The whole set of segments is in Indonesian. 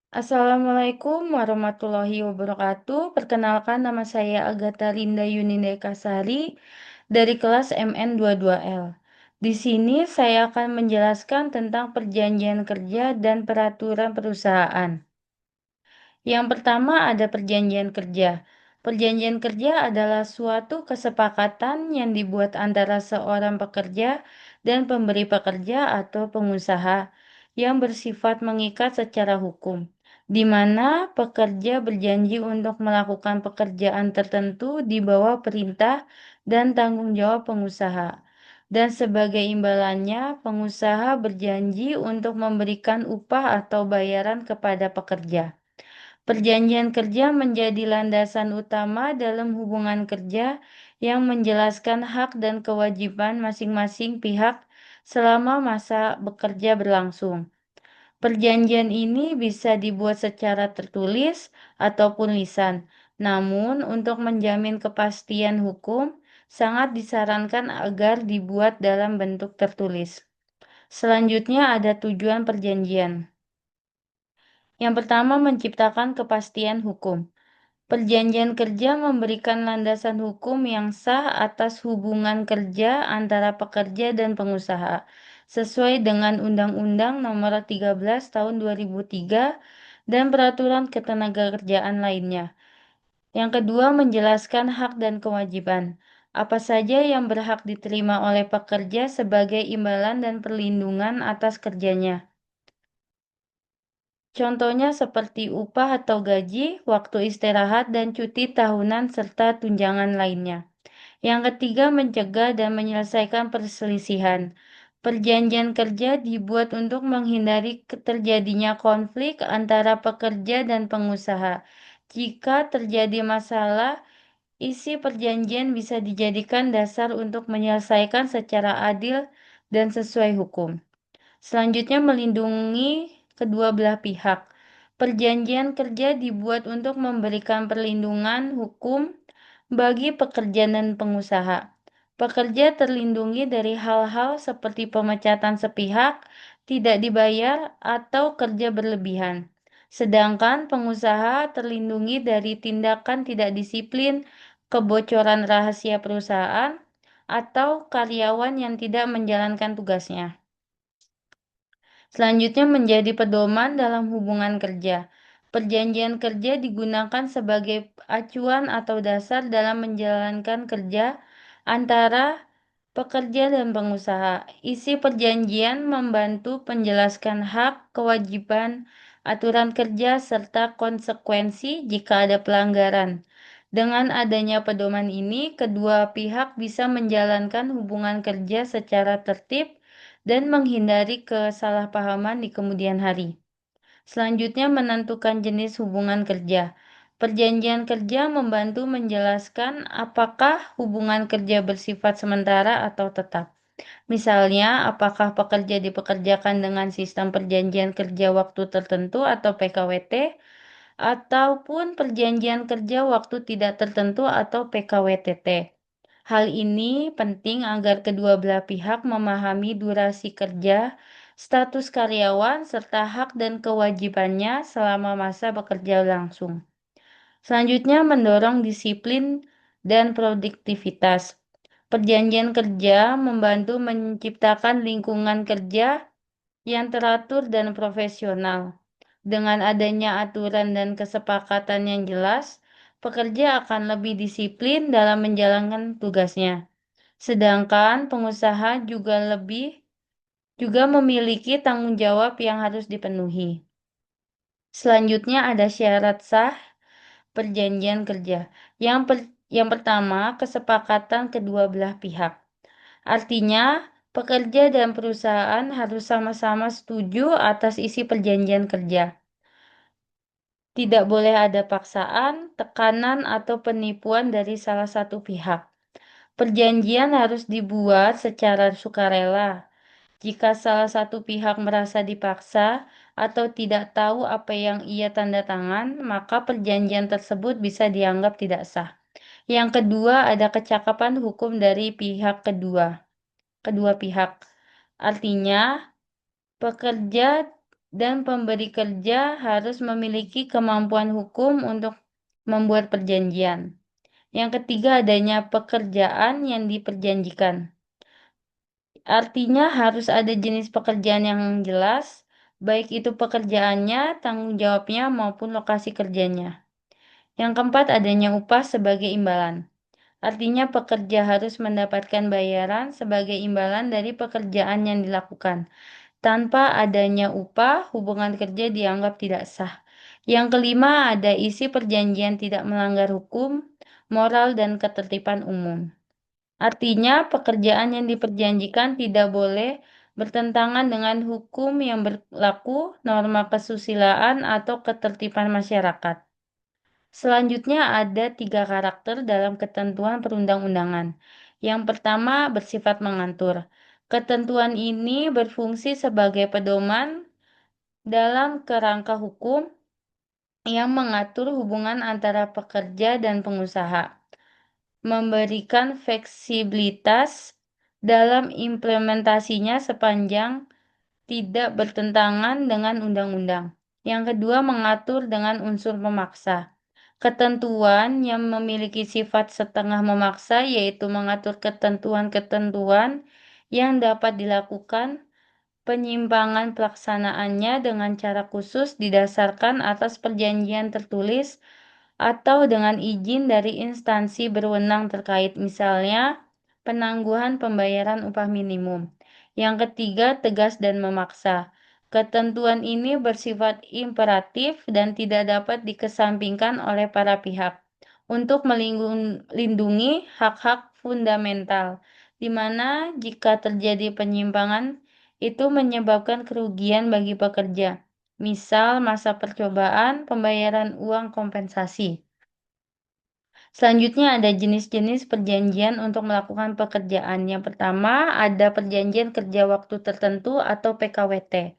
Assalamualaikum warahmatullahi wabarakatuh. Perkenalkan nama saya Agatha Linda Yunindeka Sari dari kelas MN22L. Di sini saya akan menjelaskan tentang perjanjian kerja dan peraturan perusahaan. Yang pertama ada perjanjian kerja. Perjanjian kerja adalah suatu kesepakatan yang dibuat antara seorang pekerja dan pemberi pekerja atau pengusaha yang bersifat mengikat secara hukum, di mana pekerja berjanji untuk melakukan pekerjaan tertentu di bawah perintah dan tanggung jawab pengusaha. Dan sebagai imbalannya, pengusaha berjanji untuk memberikan upah atau bayaran kepada pekerja. Perjanjian kerja menjadi landasan utama dalam hubungan kerja yang menjelaskan hak dan kewajiban masing-masing pihak selama masa bekerja berlangsung. Perjanjian ini bisa dibuat secara tertulis ataupun lisan. Namun, untuk menjamin kepastian hukum, sangat disarankan agar dibuat dalam bentuk tertulis. Selanjutnya ada tujuan perjanjian. Yang pertama, menciptakan kepastian hukum. Perjanjian kerja memberikan landasan hukum yang sah atas hubungan kerja antara pekerja dan pengusaha, sesuai dengan Undang-Undang Nomor 13 Tahun 2003 dan peraturan ketenagakerjaan lainnya. Yang kedua, menjelaskan hak dan kewajiban. Apa saja yang berhak diterima oleh pekerja sebagai imbalan dan perlindungan atas kerjanya. Contohnya seperti upah atau gaji, waktu istirahat dan cuti tahunan serta tunjangan lainnya. Yang ketiga, mencegah dan menyelesaikan perselisihan. Perjanjian kerja dibuat untuk menghindari terjadinya konflik antara pekerja dan pengusaha. Jika terjadi masalah, isi perjanjian bisa dijadikan dasar untuk menyelesaikan secara adil dan sesuai hukum. Selanjutnya, melindungi kedua belah pihak. Perjanjian kerja dibuat untuk memberikan perlindungan hukum bagi pekerja dan pengusaha. Pekerja terlindungi dari hal-hal seperti pemecatan sepihak, tidak dibayar, atau kerja berlebihan. Sedangkan pengusaha terlindungi dari tindakan tidak disiplin, kebocoran rahasia perusahaan, atau karyawan yang tidak menjalankan tugasnya. Selanjutnya menjadi pedoman dalam hubungan kerja. Perjanjian kerja digunakan sebagai acuan atau dasar dalam menjalankan kerja antara pekerja dan pengusaha. Isi perjanjian membantu menjelaskan hak, kewajiban, aturan kerja, serta konsekuensi jika ada pelanggaran. Dengan adanya pedoman ini, kedua pihak bisa menjalankan hubungan kerja secara tertib dan menghindari kesalahpahaman di kemudian hari. Selanjutnya, menentukan jenis hubungan kerja. Perjanjian kerja membantu menjelaskan apakah hubungan kerja bersifat sementara atau tetap. Misalnya, apakah pekerja dipekerjakan dengan sistem perjanjian kerja waktu tertentu atau PKWT, ataupun perjanjian kerja waktu tidak tertentu atau PKWTT. Hal ini penting agar kedua belah pihak memahami durasi kerja, status karyawan, serta hak dan kewajibannya selama masa bekerja langsung. Selanjutnya, mendorong disiplin dan produktivitas. Perjanjian kerja membantu menciptakan lingkungan kerja yang teratur dan profesional. Dengan adanya aturan dan kesepakatan yang jelas, pekerja akan lebih disiplin dalam menjalankan tugasnya. Sedangkan pengusaha juga memiliki tanggung jawab yang harus dipenuhi. Selanjutnya ada syarat sah perjanjian kerja. Yang pertama, kesepakatan kedua belah pihak. Artinya, pekerja dan perusahaan harus sama-sama setuju atas isi perjanjian kerja. Tidak boleh ada paksaan, tekanan, atau penipuan dari salah satu pihak. Perjanjian harus dibuat secara sukarela. Jika salah satu pihak merasa dipaksa atau tidak tahu apa yang ia tanda tangan, maka perjanjian tersebut bisa dianggap tidak sah. Yang kedua, ada kecakapan hukum dari kedua pihak. Artinya, pekerja dan pemberi kerja harus memiliki kemampuan hukum untuk membuat perjanjian. Yang ketiga, adanya pekerjaan yang diperjanjikan. Artinya harus ada jenis pekerjaan yang jelas, baik itu pekerjaannya, tanggung jawabnya, maupun lokasi kerjanya. Yang keempat, adanya upah sebagai imbalan. Artinya pekerja harus mendapatkan bayaran sebagai imbalan dari pekerjaan yang dilakukan. Tanpa adanya upah, hubungan kerja dianggap tidak sah. Yang kelima, ada isi perjanjian tidak melanggar hukum, moral, dan ketertiban umum. Artinya, pekerjaan yang diperjanjikan tidak boleh bertentangan dengan hukum yang berlaku, norma kesusilaan, atau ketertiban masyarakat. Selanjutnya ada 3 karakter dalam ketentuan perundang-undangan. Yang pertama bersifat mengatur. Ketentuan ini berfungsi sebagai pedoman dalam kerangka hukum yang mengatur hubungan antara pekerja dan pengusaha, memberikan fleksibilitas dalam implementasinya sepanjang tidak bertentangan dengan undang-undang. Yang kedua, mengatur dengan unsur memaksa. Ketentuan yang memiliki sifat setengah memaksa, yaitu mengatur ketentuan-ketentuan yang dapat dilakukan penyimpangan pelaksanaannya dengan cara khusus didasarkan atas perjanjian tertulis atau dengan izin dari instansi berwenang terkait, misalnya penangguhan pembayaran upah minimum. Yang ketiga, tegas dan memaksa. Ketentuan ini bersifat imperatif dan tidak dapat dikesampingkan oleh para pihak untuk melindungi hak-hak fundamental, di mana jika terjadi penyimpangan itu menyebabkan kerugian bagi pekerja, misal masa percobaan, pembayaran uang kompensasi. Selanjutnya ada jenis-jenis perjanjian untuk melakukan pekerjaan. Yang pertama ada perjanjian kerja waktu tertentu atau PKWT.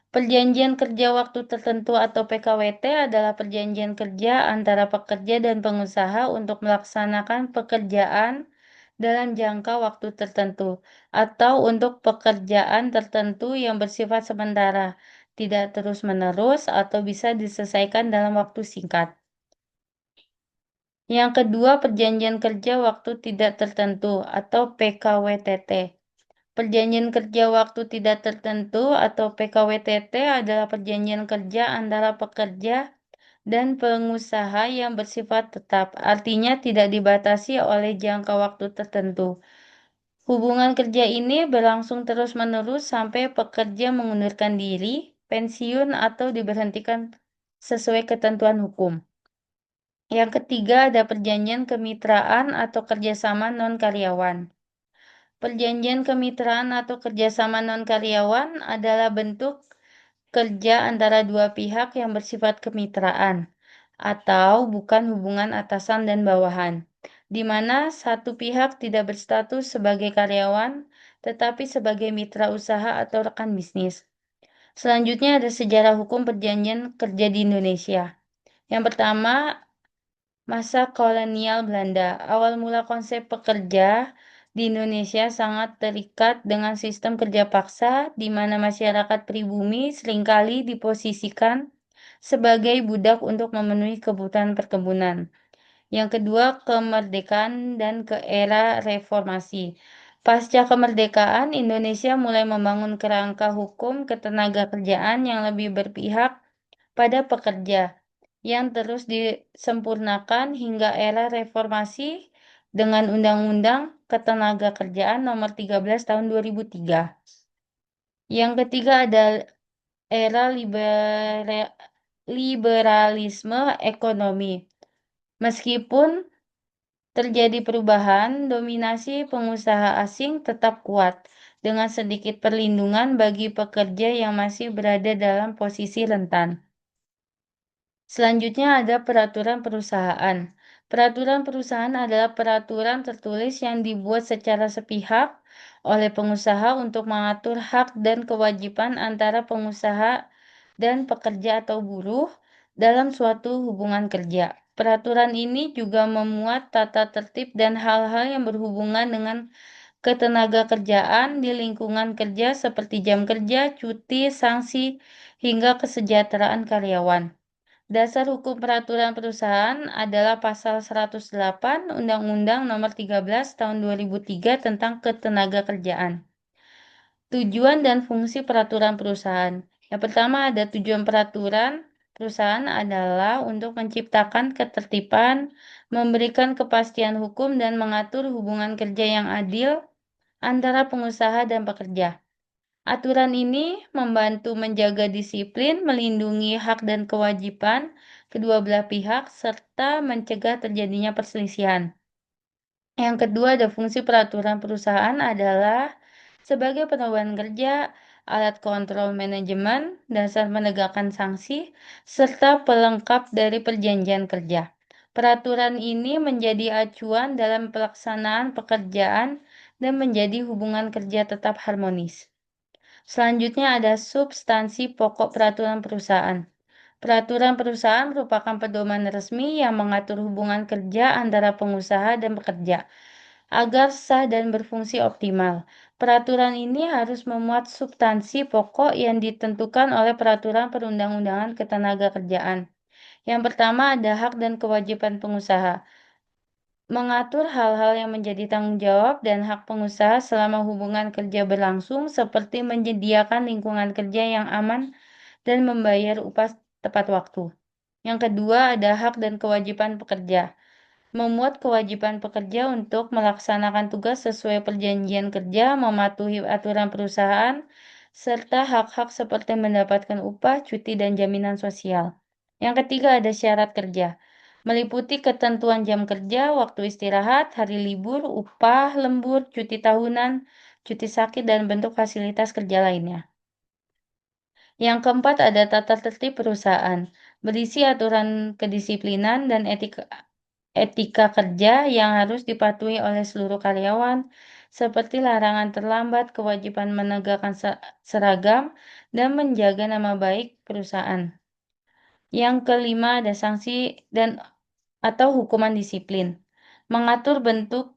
Perjanjian kerja waktu tertentu atau PKWT adalah perjanjian kerja antara pekerja dan pengusaha untuk melaksanakan pekerjaan dalam jangka waktu tertentu atau untuk pekerjaan tertentu yang bersifat sementara, tidak terus-menerus atau bisa diselesaikan dalam waktu singkat. Yang kedua, perjanjian kerja waktu tidak tertentu atau PKWTT. Perjanjian kerja waktu tidak tertentu atau PKWTT adalah perjanjian kerja antara pekerja dan pengusaha yang bersifat tetap, artinya tidak dibatasi oleh jangka waktu tertentu. Hubungan kerja ini berlangsung terus-menerus sampai pekerja mengundurkan diri, pensiun, atau diberhentikan sesuai ketentuan hukum. Yang ketiga, ada perjanjian kemitraan atau kerjasama non-karyawan. Perjanjian kemitraan atau kerjasama non-karyawan adalah bentuk kerja antara dua pihak yang bersifat kemitraan atau bukan hubungan atasan dan bawahan, di mana satu pihak tidak berstatus sebagai karyawan tetapi sebagai mitra usaha atau rekan bisnis. Selanjutnya ada sejarah hukum perjanjian kerja di Indonesia. Yang pertama, masa kolonial Belanda. Awal mula konsep pekerja di Indonesia sangat terikat dengan sistem kerja paksa, di mana masyarakat pribumi seringkali diposisikan sebagai budak untuk memenuhi kebutuhan perkebunan. Yang kedua, kemerdekaan dan ke era reformasi. Pasca kemerdekaan, Indonesia mulai membangun kerangka hukum ketenagakerjaan yang lebih berpihak pada pekerja, yang terus disempurnakan hingga era reformasi dengan Undang-Undang Ketenagakerjaan Nomor 13 Tahun 2003. Yang ketiga ada era liberalisme ekonomi. Meskipun terjadi perubahan, dominasi pengusaha asing tetap kuat, dengan sedikit perlindungan bagi pekerja yang masih berada dalam posisi rentan. Selanjutnya ada peraturan perusahaan. Peraturan perusahaan adalah peraturan tertulis yang dibuat secara sepihak oleh pengusaha untuk mengatur hak dan kewajiban antara pengusaha dan pekerja atau buruh dalam suatu hubungan kerja. Peraturan ini juga memuat tata tertib dan hal-hal yang berhubungan dengan ketenagakerjaan di lingkungan kerja seperti jam kerja, cuti, sanksi, hingga kesejahteraan karyawan. Dasar hukum peraturan perusahaan adalah Pasal 108 Undang-Undang Nomor 13 Tahun 2003 tentang Ketenagakerjaan. Tujuan dan fungsi peraturan perusahaan. Yang pertama ada tujuan peraturan perusahaan adalah untuk menciptakan ketertiban, memberikan kepastian hukum dan mengatur hubungan kerja yang adil antara pengusaha dan pekerja. Aturan ini membantu menjaga disiplin, melindungi hak dan kewajiban kedua belah pihak, serta mencegah terjadinya perselisihan. Yang kedua, ada fungsi peraturan perusahaan adalah sebagai pedoman kerja, alat kontrol manajemen, dasar menegakkan sanksi, serta pelengkap dari perjanjian kerja. Peraturan ini menjadi acuan dalam pelaksanaan pekerjaan dan menjadi hubungan kerja tetap harmonis. Selanjutnya ada substansi pokok peraturan perusahaan. Peraturan perusahaan merupakan pedoman resmi yang mengatur hubungan kerja antara pengusaha dan pekerja agar sah dan berfungsi optimal. Peraturan ini harus memuat substansi pokok yang ditentukan oleh peraturan perundang-undangan ketenagakerjaan. Yang pertama ada hak dan kewajiban pengusaha. Mengatur hal-hal yang menjadi tanggung jawab dan hak pengusaha selama hubungan kerja berlangsung seperti menyediakan lingkungan kerja yang aman dan membayar upah tepat waktu. Yang kedua ada hak dan kewajiban pekerja. Memuat kewajiban pekerja untuk melaksanakan tugas sesuai perjanjian kerja, mematuhi aturan perusahaan, serta hak-hak seperti mendapatkan upah, cuti, dan jaminan sosial. Yang ketiga ada syarat kerja. Meliputi ketentuan jam kerja, waktu istirahat, hari libur, upah, lembur, cuti tahunan, cuti sakit, dan bentuk fasilitas kerja lainnya. Yang keempat ada tata tertib perusahaan, berisi aturan kedisiplinan dan etika kerja yang harus dipatuhi oleh seluruh karyawan, seperti larangan terlambat, kewajiban menegakkan seragam, dan menjaga nama baik perusahaan. Yang kelima ada sanksi dan atau hukuman disiplin, mengatur bentuk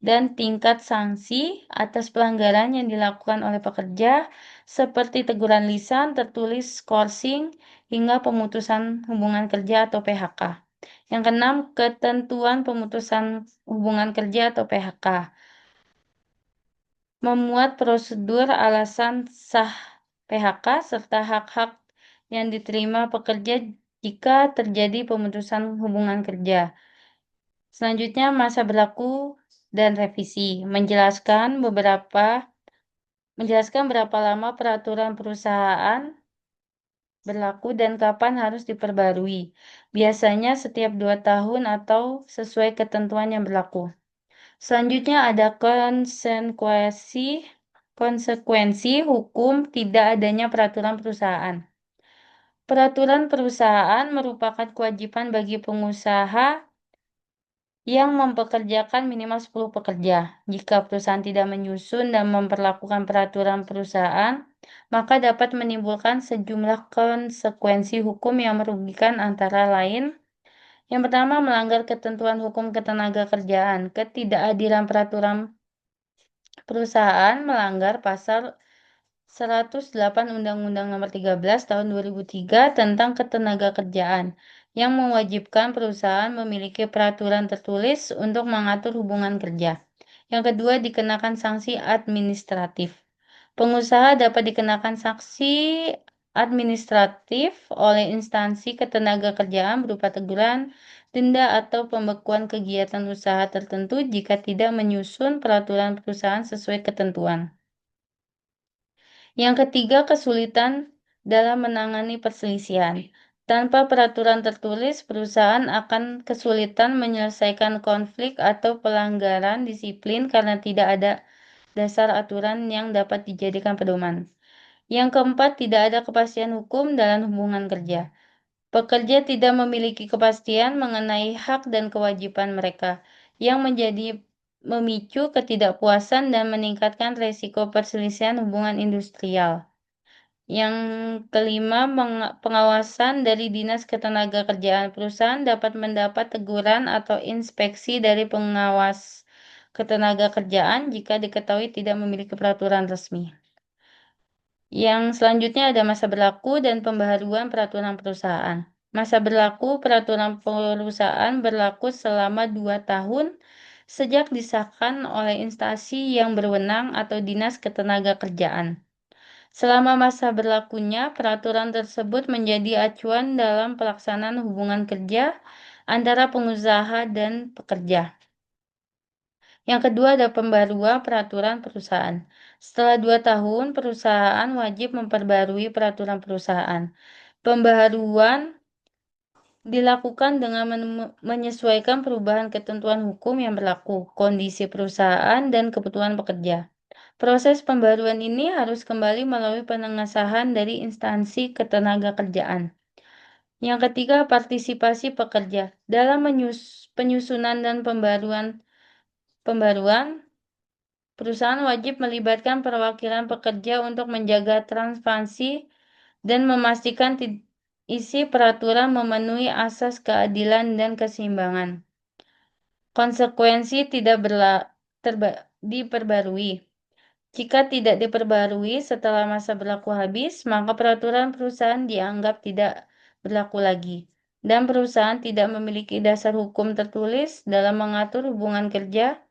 dan tingkat sanksi atas pelanggaran yang dilakukan oleh pekerja, seperti teguran lisan, tertulis, skorsing, hingga pemutusan hubungan kerja atau PHK. Yang keenam, ketentuan pemutusan hubungan kerja atau PHK. Memuat prosedur alasan sah PHK serta hak-hak yang diterima pekerja jika terjadi pemutusan hubungan kerja. Selanjutnya, masa berlaku dan revisi. Menjelaskan berapa lama peraturan perusahaan berlaku dan kapan harus diperbarui. Biasanya setiap 2 tahun atau sesuai ketentuan yang berlaku. Selanjutnya ada konsekuensi hukum tidak adanya peraturan perusahaan. Peraturan perusahaan merupakan kewajiban bagi pengusaha yang mempekerjakan minimal 10 pekerja. Jika perusahaan tidak menyusun dan memperlakukan peraturan perusahaan, maka dapat menimbulkan sejumlah konsekuensi hukum yang merugikan antara lain. Yang pertama, melanggar ketentuan hukum ketenagakerjaan. Ketidakadilan peraturan perusahaan melanggar pasal 108 Undang-Undang Nomor 13 Tahun 2003 tentang Ketenagakerjaan yang mewajibkan perusahaan memiliki peraturan tertulis untuk mengatur hubungan kerja. Yang kedua, dikenakan sanksi administratif. Pengusaha dapat dikenakan sanksi administratif oleh instansi ketenagakerjaan berupa teguran, denda, atau pembekuan kegiatan usaha tertentu jika tidak menyusun peraturan perusahaan sesuai ketentuan. Yang ketiga, kesulitan dalam menangani perselisihan. Tanpa peraturan tertulis, perusahaan akan kesulitan menyelesaikan konflik atau pelanggaran disiplin karena tidak ada dasar aturan yang dapat dijadikan pedoman. Yang keempat, tidak ada kepastian hukum dalam hubungan kerja. Pekerja tidak memiliki kepastian mengenai hak dan kewajiban mereka, yang memicu ketidakpuasan dan meningkatkan risiko perselisihan hubungan industrial. Yang kelima, pengawasan dari Dinas Ketenagakerjaan. Perusahaan dapat mendapat teguran atau inspeksi dari pengawas ketenagakerjaan jika diketahui tidak memiliki peraturan resmi. Yang selanjutnya ada masa berlaku dan pembaharuan peraturan perusahaan. Masa berlaku peraturan perusahaan berlaku selama 2 tahun sejak disahkan oleh instansi yang berwenang atau Dinas Ketenagakerjaan. Selama masa berlakunya, peraturan tersebut menjadi acuan dalam pelaksanaan hubungan kerja antara pengusaha dan pekerja. Yang kedua ada pembaruan peraturan perusahaan. Setelah 2 tahun, perusahaan wajib memperbarui peraturan perusahaan. Pembaharuan dilakukan dengan menyesuaikan perubahan ketentuan hukum yang berlaku, kondisi perusahaan, dan kebutuhan pekerja. Proses pembaruan ini harus kembali melalui pengesahan dari instansi ketenagakerjaan. Yang ketiga, partisipasi pekerja. Dalam penyusunan dan pembaruan, perusahaan wajib melibatkan perwakilan pekerja untuk menjaga transparansi dan memastikan isi peraturan memenuhi asas keadilan dan keseimbangan. Konsekuensi tidak diperbarui. Jika tidak diperbarui setelah masa berlaku habis, maka peraturan perusahaan dianggap tidak berlaku lagi, dan perusahaan tidak memiliki dasar hukum tertulis dalam mengatur hubungan kerja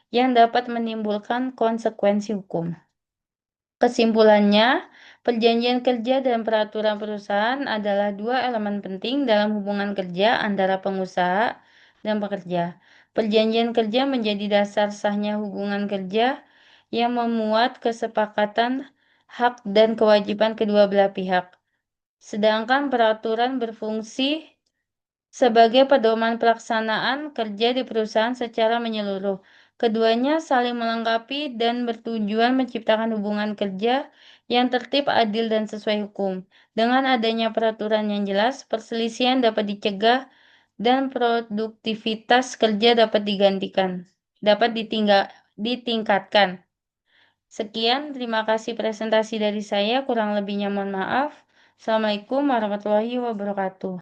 yang dapat menimbulkan konsekuensi hukum. Kesimpulannya, perjanjian kerja dan peraturan perusahaan adalah 2 elemen penting dalam hubungan kerja antara pengusaha dan pekerja. Perjanjian kerja menjadi dasar sahnya hubungan kerja yang memuat kesepakatan hak dan kewajiban kedua belah pihak. Sedangkan peraturan berfungsi sebagai pedoman pelaksanaan kerja di perusahaan secara menyeluruh. Keduanya saling melengkapi dan bertujuan menciptakan hubungan kerja yang tertib, adil, dan sesuai hukum. Dengan adanya peraturan yang jelas, perselisihan dapat dicegah dan produktivitas kerja dapat ditingkatkan. Sekian, terima kasih presentasi dari saya. Kurang lebihnya mohon maaf. Assalamualaikum warahmatullahi wabarakatuh.